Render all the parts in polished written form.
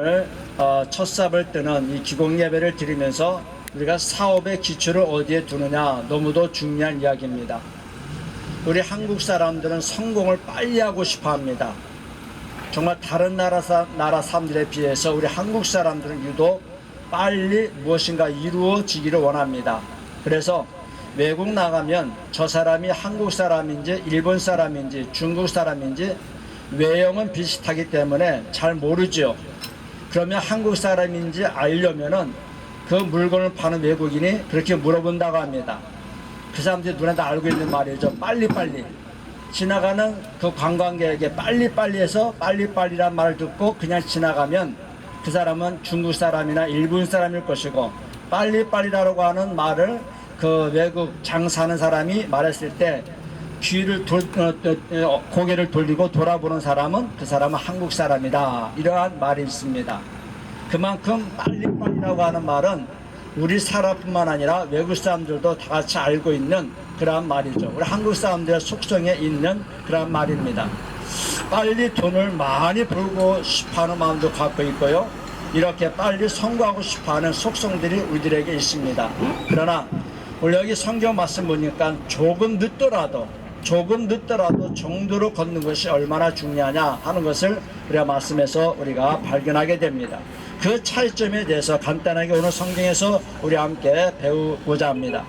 오늘 첫 삽을 뜨는 이 기공 예배를 드리면서 우리가 사업의 기초를 어디에 두느냐 너무도 중요한 이야기입니다. 우리 한국 사람들은 성공을 빨리 하고 싶어 합니다. 정말 다른 나라 사람들에 비해서 우리 한국 사람들은 유독 빨리 무엇인가 이루어지기를 원합니다. 그래서 외국 나가면 저 사람이 한국 사람인지 일본 사람인지 중국 사람인지 외형은 비슷하기 때문에 잘 모르죠. 그러면 한국 사람인지 알려면은 그 물건을 파는 외국인이 그렇게 물어본다고 합니다. 그 사람들이 눈에 다 알고 있는 말이죠. 빨리빨리. 지나가는 그 관광객에게 빨리빨리 해서 빨리빨리란 말을 듣고 그냥 지나가면 그 사람은 중국 사람이나 일본 사람일 것이고, 빨리빨리라고 하는 말을 그 외국 장사하는 사람이 말했을 때 고개를 돌리고 돌아보는 사람은 그 사람은 한국 사람이다, 이러한 말이 있습니다. 그만큼 빨리빨리라고 하는 말은 우리 사람뿐만 아니라 외국 사람들도 다 같이 알고 있는 그러한 말이죠. 우리 한국 사람들의 속성에 있는 그러한 말입니다. 빨리 돈을 많이 벌고 싶어하는 마음도 갖고 있고요, 이렇게 빨리 성공하고 싶어하는 속성들이 우리들에게 있습니다. 그러나 오늘 여기 성경 말씀 보니까 조금 늦더라도 정도로 걷는 것이 얼마나 중요하냐 하는 것을 우리가 말씀에서 우리가 발견하게 됩니다. 그 차이점에 대해서 간단하게 오늘 성경에서 우리 함께 배우고자 합니다.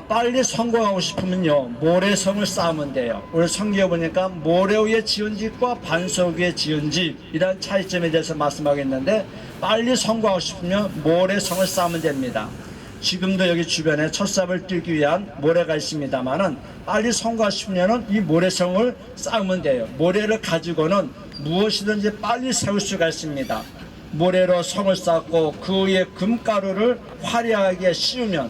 빨리 성공하고 싶으면요, 모래성을 쌓으면 돼요. 오늘 성경에 보니까 모래 위에 지은 집과 반석 위에 지은 집, 이런 차이점에 대해서 말씀하고 있는데, 빨리 성공하고 싶으면 모래성을 쌓으면 됩니다. 지금도 여기 주변에 첫삽을 뜰기 위한 모래가 있습니다만은, 빨리 성공하고 싶으면은 이 모래성을 쌓으면 돼요. 모래를 가지고는 무엇이든지 빨리 세울 수가 있습니다. 모래로 성을 쌓고 그 위에 금가루를 화려하게 씌우면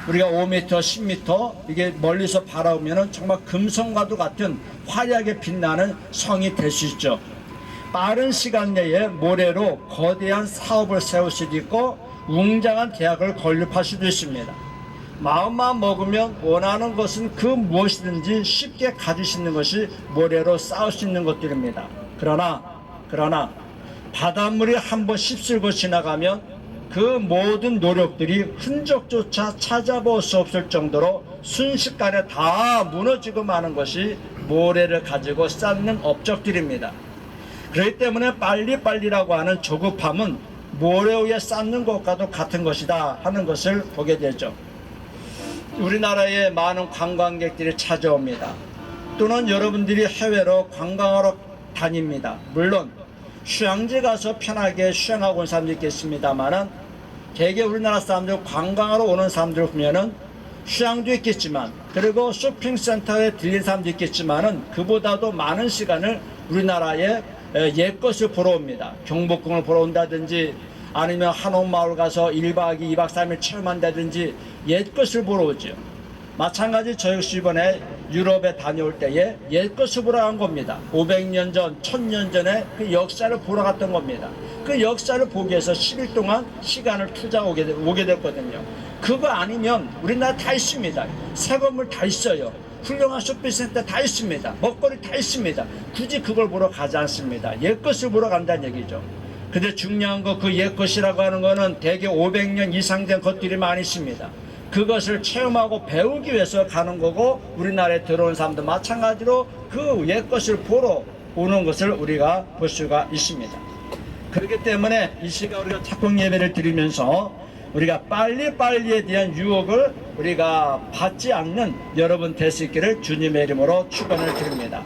우리가 5m, 10m 이게 멀리서 바라보면 정말 금성과도 같은 화려하게 빛나는 성이 될 수 있죠. 빠른 시간 내에 모래로 거대한 사업을 세울 수도 있고 웅장한 대학을 건립할 수도 있습니다. 마음만 먹으면 원하는 것은 그 무엇이든지 쉽게 가질 수 있는 것이 모래로 쌓을 수 있는 것들입니다. 그러나 바닷물이 한번 휩쓸고 지나가면 그 모든 노력들이 흔적조차 찾아볼 수 없을 정도로 순식간에 다 무너지고 마는 것이 모래를 가지고 쌓는 업적들입니다. 그렇기 때문에 빨리빨리라고 하는 조급함은 모래 위에 쌓는 것과도 같은 것이다 하는 것을 보게 되죠. 우리나라에 많은 관광객들이 찾아옵니다. 또는 여러분들이 해외로 관광하러 다닙니다. 물론 휴양지 가서 편하게 휴양하고 온 사람도 있겠습니다만은, 대개 우리나라 사람들 관광하러 오는 사람들 보면은 휴양도 있겠지만, 그리고 쇼핑센터에 들린 사람도 있겠지만은, 그보다도 많은 시간을 우리나라의 옛것을 보러 옵니다. 경복궁을 보러 온다든지, 아니면 한옥마을 가서 1박 2박 3일 체험한다든지 옛것을 보러 오죠. 마찬가지 저 역시 이번에 유럽에 다녀올 때에 옛것을 보러 간 겁니다. 500년 전, 1000년 전에 그 역사를 보러 갔던 겁니다. 그 역사를 보기 위해서 10일 동안 시간을 투자하고 오게 됐거든요. 그거 아니면 우리나라 다 있습니다. 새 건물 다 있어요. 훌륭한 쇼핑센터 다 있습니다. 먹거리 다 있습니다. 굳이 그걸 보러 가지 않습니다. 옛것을 보러 간다는 얘기죠. 근데 중요한 거, 그 옛것이라고 하는 거는 대개 500년 이상 된 것들이 많이 있습니다. 그것을 체험하고 배우기 위해서 가는 거고, 우리나라에 들어온 사람도 마찬가지로 그 옛것을 보러 오는 것을 우리가 볼 수가 있습니다. 그렇기 때문에 이 시간 우리가 착공 예배를 드리면서 우리가 빨리빨리에 대한 유혹을 우리가 받지 않는 여러분 될 수 있기를 주님의 이름으로 축원을 드립니다.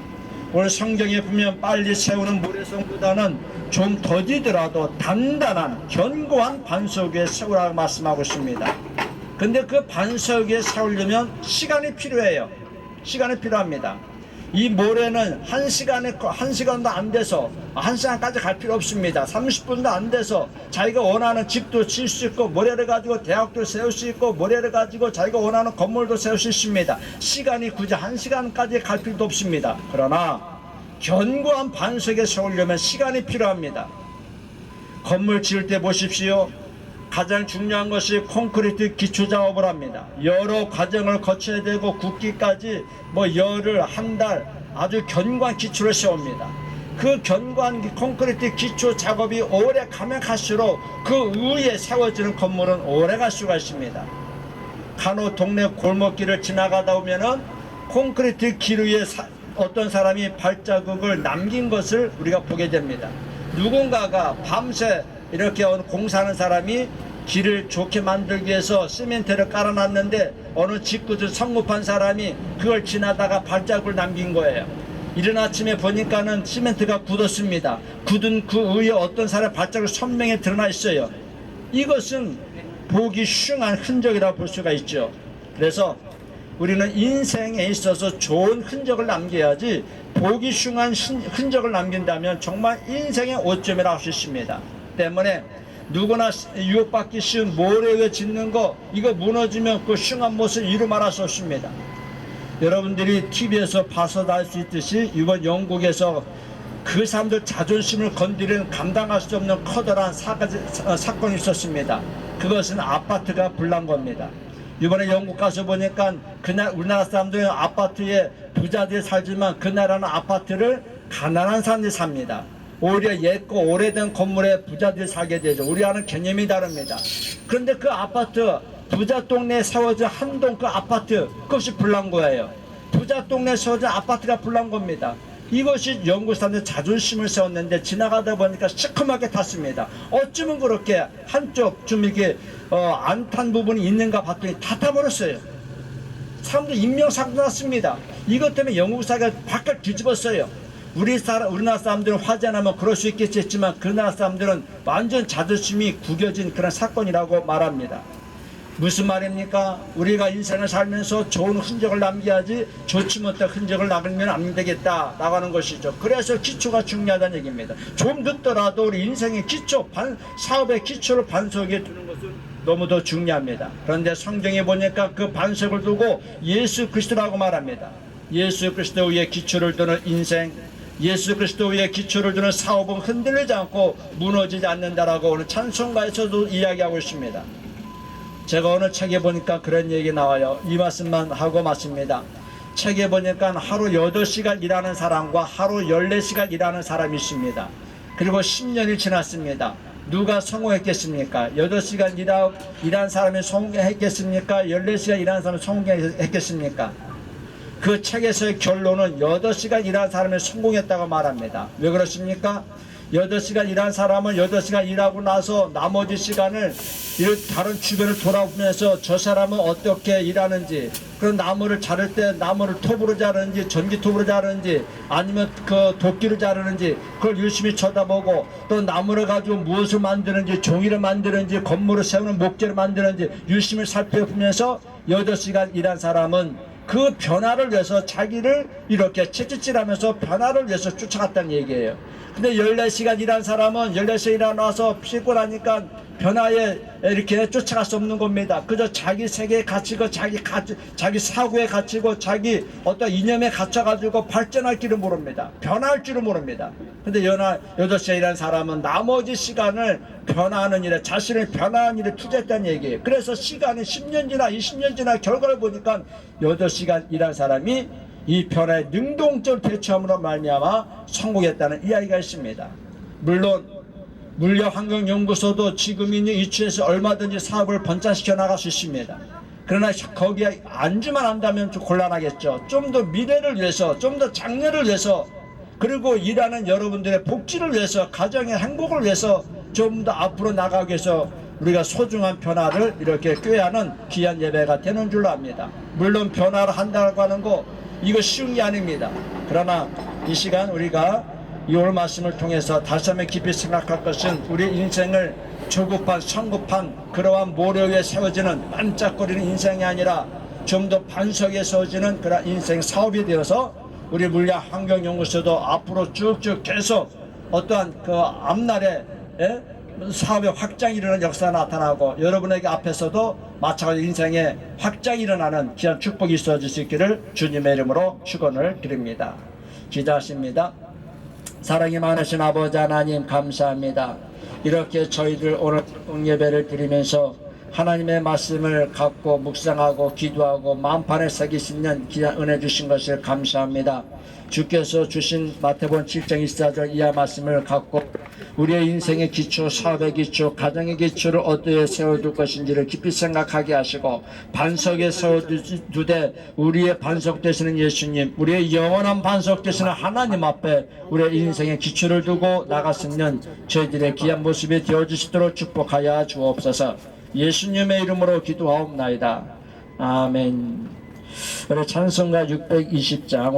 오늘 성경에 보면 빨리 세우는 모래성보다는 좀 더디더라도 단단한 견고한 반석 위에 세우라고 말씀하고 있습니다. 근데 그 반석 위에 세우려면 시간이 필요해요. 시간이 필요합니다. 이 모래는 한 시간도 안 돼서, 1시간까지 갈 필요 없습니다. 30분도 안 돼서 자기가 원하는 집도 지을 수 있고, 모래를 가지고 대학도 세울 수 있고, 모래를 가지고 자기가 원하는 건물도 세울 수 있습니다. 시간이 굳이 1시간까지 갈 필요도 없습니다. 그러나 견고한 반석에 세우려면 시간이 필요합니다. 건물 지을 때 보십시오. 가장 중요한 것이 콘크리트 기초 작업을 합니다. 여러 과정을 거쳐야 되고 굳기까지 열흘, 한 달 아주 견고한 기초를 세웁니다. 그 견고한 콘크리트 기초 작업이 오래 가면 갈수록 그 위에 세워지는 건물은 오래 갈 수가 있습니다. 간혹 동네 골목길을 지나가다 보면은 콘크리트 길 위에 어떤 사람이 발자국을 남긴 것을 우리가 보게 됩니다. 누군가가 밤새 이렇게 공사하는 사람이 길을 좋게 만들기 위해서 시멘트를 깔아놨는데 어느 직구들 성급한 사람이 그걸 지나다가 발자국을 남긴 거예요. 이른 아침에 보니까는 시멘트가 굳었습니다. 굳은 그 위에 어떤 사람의 발자국이 선명히 드러나 있어요. 이것은 보기 흉한 흔적이라고 볼 수가 있죠. 그래서 우리는 인생에 있어서 좋은 흔적을 남겨야지 보기 흉한 흔적을 남긴다면 정말 인생의 오점이라고 할 수 있습니다. 때문에 누구나 유혹받기 쉬운 모래 위에 짓는 거 이거 무너지면 그 흉한 모습을 이루 말할 수 없습니다. 여러분들이 TV에서 봐서도 알 수 있듯이 이번 영국에서 그 사람들 자존심을 건드리는 감당할 수 없는 커다란 사건이 있었습니다. 그것은 아파트가 불난 겁니다. 이번에 영국 가서 보니까 그날 우리나라 사람들은 아파트에 부자들이 살지만 그 나라는 아파트를 가난한 사람들이 삽니다. 오히려 옛고 오래된 건물에 부자들이 살게 되죠. 우리와는 개념이 다릅니다. 그런데 그 아파트 부자 동네에 세워진 한 동 그 아파트 그것이 불난 거예요. 부자 동네에 세워진 아파트가 불난 겁니다. 이것이 영국 사람들 자존심을 세웠는데 지나가다 보니까 시커멓게 탔습니다. 어쩌면 그렇게 한쪽 좀 이렇게 안 탄 부분이 있는가 봤더니 다 타버렸어요. 사람들 인명사고 났습니다. 이것 때문에 영국 사회가 바깥 뒤집었어요. 우리나라 사람들은 화재 나면 그럴 수 있겠지 했지만 그 나라 사람들은 완전 자존심이 구겨진 그런 사건이라고 말합니다. 무슨 말입니까? 우리가 인생을 살면서 좋은 흔적을 남겨야지 좋지 못한 흔적을 남기면 안 되겠다 라고 하는 것이죠. 그래서 기초가 중요하다는 얘기입니다. 좀 늦더라도 우리 인생의 기초, 사업의 기초를 반석에 두는 것은 너무도 중요합니다. 그런데 성경에 보니까 그 반석을 두고 예수 그리스도라고 말합니다. 예수 그리스도 위에 기초를 두는 인생, 예수 그리스도 위에 기초를 두는 사업은 흔들리지 않고 무너지지 않는다라고 오늘 찬송가에서도 이야기하고 있습니다. 제가 오늘 책에 보니까 그런 얘기 나와요. 이 말씀만 하고 마칩니다. 책에 보니까 하루 8시간 일하는 사람과 하루 14시간 일하는 사람이 있습니다. 그리고 10년이 지났습니다. 누가 성공했겠습니까? 8시간 일한 사람이 성공했겠습니까? 14시간 일하는 사람이 성공했겠습니까? 그 책에서의 결론은 8시간 일한 사람이 성공했다고 말합니다. 왜 그렇습니까? 8시간 일한 사람은 8시간 일하고 나서 나머지 시간을 다른 주변을 돌아보면서 저 사람은 어떻게 일하는지, 그런 나무를 자를 때 나무를 톱으로 자르는지 전기톱으로 자르는지 아니면 그 도끼로 자르는지 그걸 열심히 쳐다보고, 또 나무를 가지고 무엇을 만드는지, 종이를 만드는지, 건물을 세우는 목재를 만드는지 열심히 살펴보면서 8시간 일한 사람은 그 변화를 위해서 자기를 이렇게 채찍질하면서 변화를 위해서 쫓아갔다는 얘기예요. 근데 14시간 일한 사람은 14시간 일어나서 피곤하니까 변화에 이렇게 쫓아갈 수 없는 겁니다. 그저 자기 세계에 갇히고 자기 사고에 갇히고 자기 어떤 이념에 갇혀가지고 발전할 줄을 모릅니다. 변화할 줄을 모릅니다. 근데 8시간 일한 사람은 나머지 시간을 변화하는 일에, 자신을 변화하는 일에 투자했다는 얘기예요. 그래서 시간이 10년 지나 20년 지나 결과를 보니까 8시간 일한 사람이 이 변화에 능동적으로 대처함으로 말미암아 성공했다는 이야기가 있습니다. 물론 물리환경연구소도 지금 있는 위치에서 얼마든지 사업을 번창시켜 나갈 수 있습니다. 그러나 거기에 안주만 한다면 좀 곤란하겠죠. 좀 더 미래를 위해서, 좀 더 장래를 위해서, 그리고 일하는 여러분들의 복지를 위해서, 가정의 행복을 위해서 좀 더 앞으로 나가기 위해서 우리가 소중한 변화를 이렇게 꾀하는 귀한 예배가 되는 줄로 압니다. 물론 변화를 한다고 하는 거 이거 쉬운 게 아닙니다. 그러나 이 시간 우리가 이 오늘 말씀을 통해서 다시 한번 깊이 생각할 것은 우리 인생을 조급한 성급한 그러한 모래 위에 세워지는 반짝거리는 인생이 아니라 좀 더 반석에 세워지는 그런 인생 사업이 되어서 우리 물리환경연구소도 앞으로 쭉쭉 계속 어떠한 그 앞날에 사업의 확장이 일어나는 역사가 나타나고 여러분에게 앞에서도 마찬가지로 인생의 확장이 일어나는 귀한 축복이 있어질 수 있기를 주님의 이름으로 축원을 드립니다. 기도하십니다. 사랑이 많으신 아버지 하나님 감사합니다. 이렇게 저희들 오늘 예배를 드리면서 하나님의 말씀을 갖고 묵상하고 기도하고 마음판에 새길 수 있는 귀한 은혜 주신 것을 감사합니다. 주께서 주신 마태복음 7장 24절 이하 말씀을 갖고 우리의 인생의 기초, 사업의 기초, 가정의 기초를 어디에 세워둘 것인지를 깊이 생각하게 하시고 반석에 세워두되 우리의 반석 되시는 예수님, 우리의 영원한 반석 되시는 하나님 앞에 우리의 인생의 기초를 두고 나갔으면 저희들의 귀한 모습이 되어주시도록 축복하여 주옵소서. 예수님의 이름으로 기도하옵나이다. 아멘. 우리 찬송가 620장